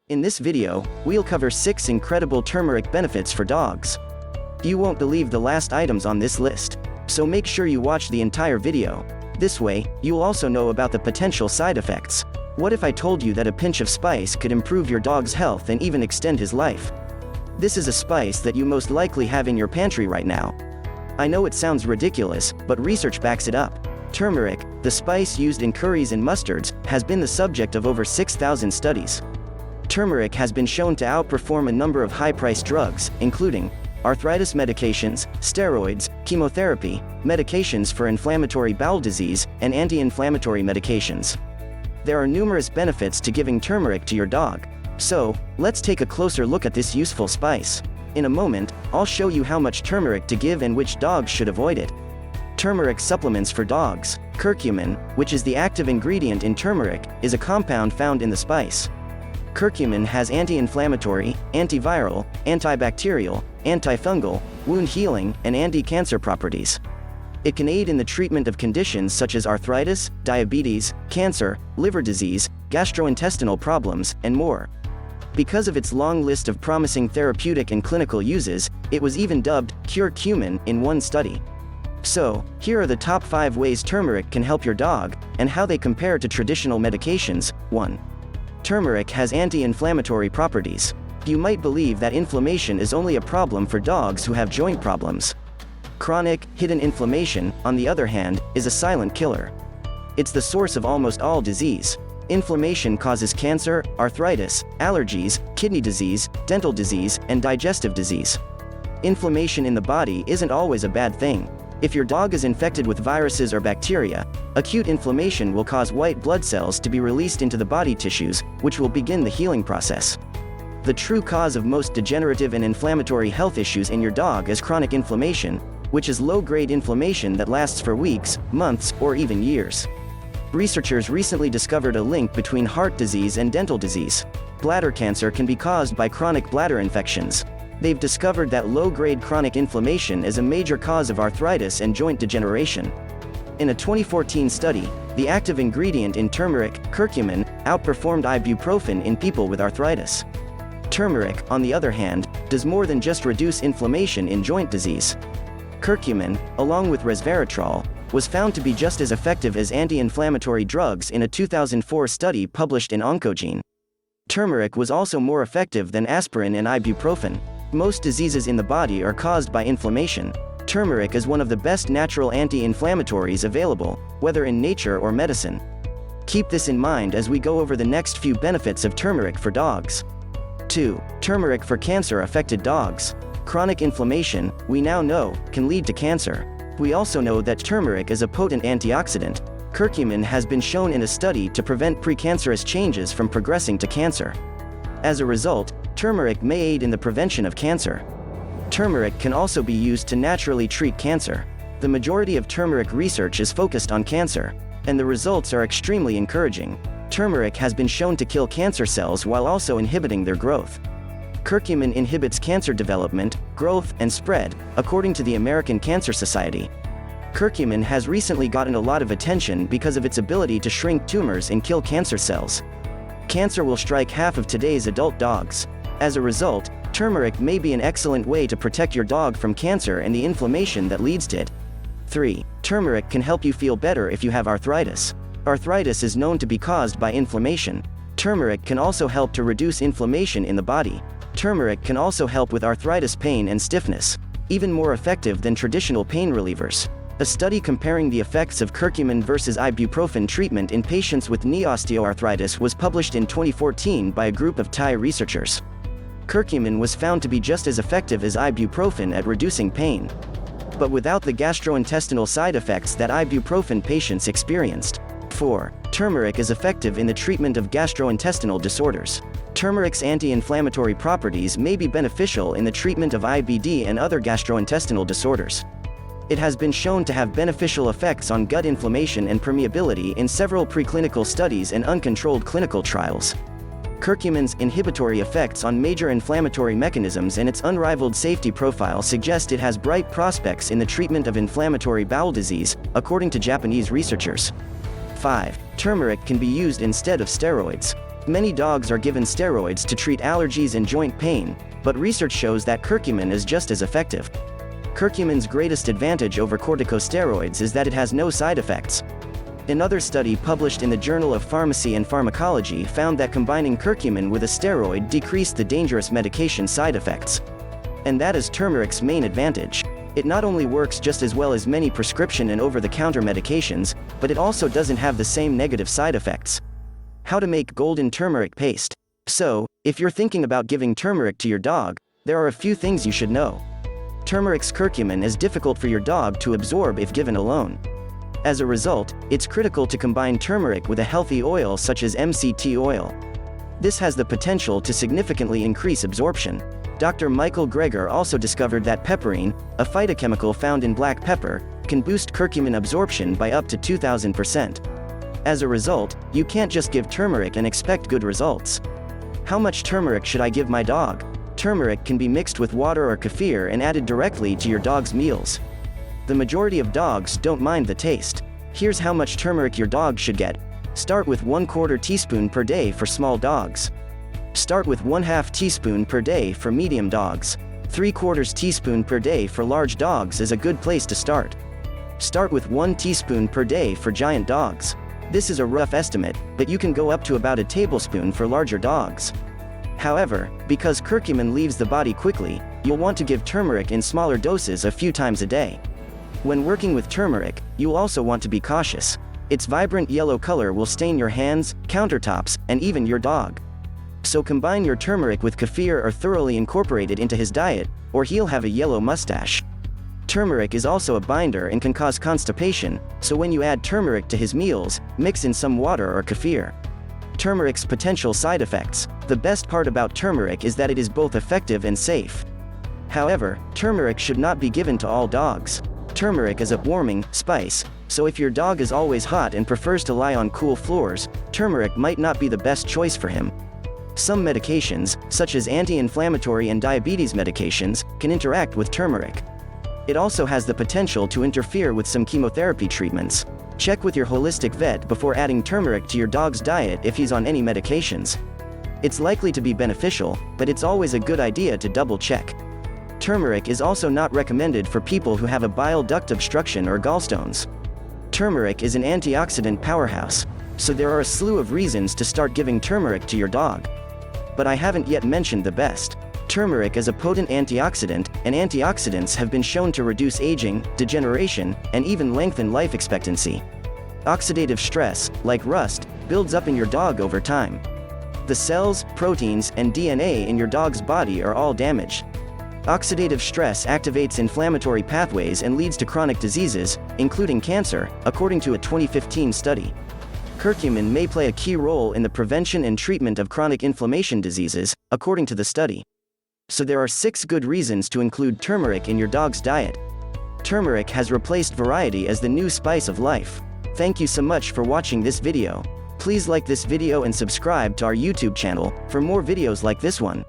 In this video, we'll cover 6 incredible turmeric benefits for dogs. You won't believe the last items on this list, so make sure you watch the entire video. This way, you'll also know about the potential side effects. What if I told you that a pinch of spice could improve your dog's health and even extend his life? This is a spice that you most likely have in your pantry right now. I know it sounds ridiculous, but research backs it up. Turmeric, the spice used in curries and mustards, has been the subject of over 6,000 studies. Turmeric has been shown to outperform a number of high-priced drugs, including arthritis medications, steroids, chemotherapy, medications for inflammatory bowel disease, and anti-inflammatory medications. There are numerous benefits to giving turmeric to your dog. So, let's take a closer look at this useful spice. In a moment, I'll show you how much turmeric to give and which dogs should avoid it. Turmeric supplements for dogs. Curcumin, which is the active ingredient in turmeric, is a compound found in the spice. Curcumin has anti-inflammatory, antiviral, antibacterial, antifungal, wound healing, and anti-cancer properties. It can aid in the treatment of conditions such as arthritis, diabetes, cancer, liver disease, gastrointestinal problems, and more. Because of its long list of promising therapeutic and clinical uses, it was even dubbed curcumin in one study. So, here are the top 5 ways turmeric can help your dog, and how they compare to traditional medications. 1. Turmeric has anti-inflammatory properties. You might believe that inflammation is only a problem for dogs who have joint problems. Chronic, hidden inflammation, on the other hand, is a silent killer. It's the source of almost all disease. Inflammation causes cancer, arthritis, allergies, kidney disease, dental disease, and digestive disease. Inflammation in the body isn't always a bad thing. If your dog is infected with viruses or bacteria, acute inflammation will cause white blood cells to be released into the body tissues, which will begin the healing process. The true cause of most degenerative and inflammatory health issues in your dog is chronic inflammation, which is low-grade inflammation that lasts for weeks, months, or even years. Researchers recently discovered a link between heart disease and dental disease. Bladder cancer can be caused by chronic bladder infections. They've discovered that low-grade chronic inflammation is a major cause of arthritis and joint degeneration. In a 2014 study, the active ingredient in turmeric, curcumin, outperformed ibuprofen in people with arthritis. Turmeric, on the other hand, does more than just reduce inflammation in joint disease. Curcumin, along with resveratrol, was found to be just as effective as anti-inflammatory drugs in a 2004 study published in Oncogene. Turmeric was also more effective than aspirin and ibuprofen. Most diseases in the body are caused by inflammation. Turmeric is one of the best natural anti-inflammatories available, whether in nature or medicine. Keep this in mind as we go over the next few benefits of turmeric for dogs. 2. Turmeric for cancer-affected dogs. Chronic inflammation, we now know, can lead to cancer. We also know that turmeric is a potent antioxidant. Curcumin has been shown in a study to prevent precancerous changes from progressing to cancer. As a result, turmeric may aid in the prevention of cancer. Turmeric can also be used to naturally treat cancer. The majority of turmeric research is focused on cancer, and the results are extremely encouraging. Turmeric has been shown to kill cancer cells while also inhibiting their growth. Curcumin inhibits cancer development, growth, and spread, according to the American Cancer Society. Curcumin has recently gotten a lot of attention because of its ability to shrink tumors and kill cancer cells. Cancer will strike half of today's adult dogs. As a result, turmeric may be an excellent way to protect your dog from cancer and the inflammation that leads to it. 3. Turmeric can help you feel better if you have arthritis. Arthritis is known to be caused by inflammation. Turmeric can also help to reduce inflammation in the body. Turmeric can also help with arthritis pain and stiffness, even more effective than traditional pain relievers. A study comparing the effects of curcumin versus ibuprofen treatment in patients with knee osteoarthritis was published in 2014 by a group of Thai researchers. Curcumin was found to be just as effective as ibuprofen at reducing pain, but without the gastrointestinal side effects that ibuprofen patients experienced. 4. Turmeric is effective in the treatment of gastrointestinal disorders. Turmeric's anti-inflammatory properties may be beneficial in the treatment of IBD and other gastrointestinal disorders. It has been shown to have beneficial effects on gut inflammation and permeability in several preclinical studies and uncontrolled clinical trials. Curcumin's inhibitory effects on major inflammatory mechanisms and its unrivaled safety profile suggest it has bright prospects in the treatment of inflammatory bowel disease, according to Japanese researchers. 5. Turmeric can be used instead of steroids. Many dogs are given steroids to treat allergies and joint pain, but research shows that curcumin is just as effective. Curcumin's greatest advantage over corticosteroids is that it has no side effects. Another study published in the Journal of Pharmacy and Pharmacology found that combining curcumin with a steroid decreased the dangerous medication side effects. And that is turmeric's main advantage. It not only works just as well as many prescription and over-the-counter medications, but it also doesn't have the same negative side effects. How to make golden turmeric paste. So, if you're thinking about giving turmeric to your dog, there are a few things you should know. Turmeric's curcumin is difficult for your dog to absorb if given alone. As a result, it's critical to combine turmeric with a healthy oil such as MCT oil. This has the potential to significantly increase absorption. Dr. Michael Greger also discovered that pepperine, a phytochemical found in black pepper, can boost curcumin absorption by up to 2,000%. As a result, you can't just give turmeric and expect good results. How much turmeric should I give my dog? Turmeric can be mixed with water or kefir and added directly to your dog's meals. The majority of dogs don't mind the taste. Here's how much turmeric your dog should get. Start with 1/4 teaspoon per day for small dogs. Start with 1/2 teaspoon per day for medium dogs. 3/4 teaspoon per day for large dogs is a good place to start. Start with 1 teaspoon per day for giant dogs. This is a rough estimate, but you can go up to about a tablespoon for larger dogs. However, because curcumin leaves the body quickly, you'll want to give turmeric in smaller doses a few times a day. When working with turmeric, you'll also want to be cautious. Its vibrant yellow color will stain your hands, countertops, and even your dog. So combine your turmeric with kefir or thoroughly incorporate it into his diet, or he'll have a yellow mustache. Turmeric is also a binder and can cause constipation, so when you add turmeric to his meals, mix in some water or kefir. Turmeric's potential side effects. The best part about turmeric is that it is both effective and safe. However, turmeric should not be given to all dogs. Turmeric is a warming spice, so if your dog is always hot and prefers to lie on cool floors, turmeric might not be the best choice for him. Some medications, such as anti-inflammatory and diabetes medications, can interact with turmeric. It also has the potential to interfere with some chemotherapy treatments. Check with your holistic vet before adding turmeric to your dog's diet if he's on any medications. It's likely to be beneficial, but it's always a good idea to double-check. Turmeric is also not recommended for people who have a bile duct obstruction or gallstones. Turmeric is an antioxidant powerhouse, so there are a slew of reasons to start giving turmeric to your dog. But I haven't yet mentioned the best. Turmeric is a potent antioxidant, and antioxidants have been shown to reduce aging, degeneration, and even lengthen life expectancy. Oxidative stress, like rust, builds up in your dog over time. The cells, proteins, and DNA in your dog's body are all damaged. Oxidative stress activates inflammatory pathways and leads to chronic diseases, including cancer, according to a 2015 study. Curcumin may play a key role in the prevention and treatment of chronic inflammation diseases, according to the study. So there are 6 good reasons to include turmeric in your dog's diet. Turmeric has replaced variety as the new spice of life. Thank you so much for watching this video. Please like this video and subscribe to our YouTube channel for more videos like this one.